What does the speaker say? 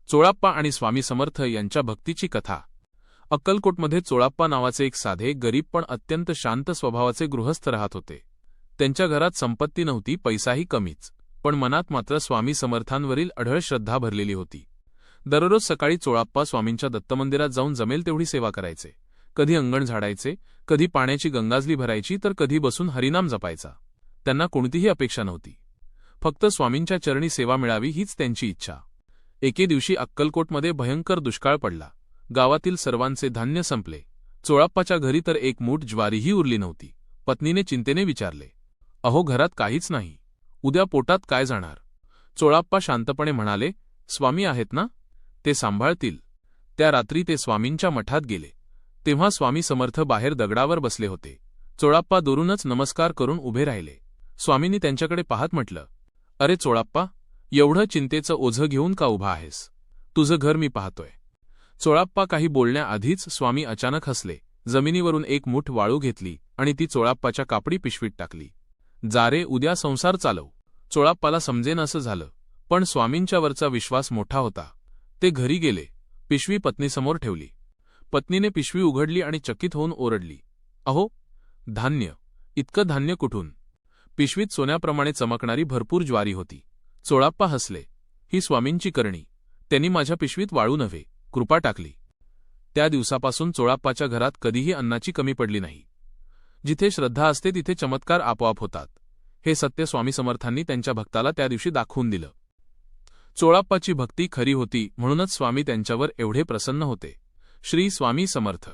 चोळाप्पा आणि स्वामी समर्थ यांच्या भक्तीची कथा। अक्कलकोटमध्ये चोळाप्पा नावाचे एक साधे, गरीब पण अत्यंत शांत स्वभावाचे गृहस्थ राहत होते। त्यांच्या घरात संपत्ती नव्हती, पैसाही कमीच, पण मनात मात्र स्वामी समर्थांवरील अढळ श्रद्धा भरलेली होती। दररोज सकाळी चोळाप्पा स्वामींच्या दत्तमंदिरात जाऊन जमेल तेवढी सेवा करायचे। कधी अंगण झाडायचे, कधी पाण्याची गंगाजली भरायची, तर कधी बसून हरिनाम जपायचा। त्यांना कोणतीही अपेक्षा नव्हती, फक्त स्वामींच्या चरणी सेवा मिळावी हीच त्यांची इच्छा। एके दिवशी अक्कलकोटमध्ये भयंकर दुष्काळ पडला। गावातील सर्वांचे धान्य संपले। चोळाप्पाच्या घरी तर एक मूठ ज्वारीही उरली नव्हती। पत्नीने चिंतेने विचारले, अहो, घरात काहीच नाही, उद्या पोटात काय जाणार? चोळाप्पा शांतपणे म्हणाले, स्वामी आहेत ना, ते सांभाळतील। त्या रात्री ते स्वामींच्या मठात गेले, तेव्हा स्वामी समर्थ बाहेर दगडावर बसले होते। चोळाप्पा दुरूनच नमस्कार करून उभे राहिले। स्वामींनी त्यांच्याकडे पाहत म्हटलं, अरे चोळाप्पा, एवढं चिंतेचं ओझं घेऊन का उभा आहेस? तुझं घर मी पाहतोय। चोळाप्पा काही बोलण्याआधीच स्वामी अचानक हसले, जमिनीवरून एक मूठ वाळू घेतली आणि ती चोळाप्पाच्या कापडी पिशवीत टाकली। जा रे, उद्या संसार चालव। चोळाप्पाला समजेन असं झालं, पण स्वामींच्यावरचा विश्वास मोठा होता। ते घरी गेले, पिशवी पत्नीसमोर ठेवली। पत्नीने पिशवी उघडली आणि चकित होऊन ओरडली, अहो, धान्य, इतकं धान्य कुठून? पिशवीत सोन्याप्रमाणे चमकणारी भरपूर ज्वारी होती। चोळाप्पा हसले, ही स्वामींची करणी, त्यांनी माझ्या पिशवीत वाळू नव्हे, कृपा टाकली। त्या दिवसापासून चोळाप्पाच्या घरात कधीही अन्नाची कमी पडली नाही। जिथे श्रद्धा असते तिथे चमत्कार आपोआप होतात, हे सत्य स्वामी समर्थांनी त्यांच्या भक्ताला त्या दिवशी दाखवून दिलं। चोळाप्पाची भक्ती खरी होती, म्हणूनच स्वामी त्यांच्यावर एवढे प्रसन्न होते। श्री स्वामी समर्थ।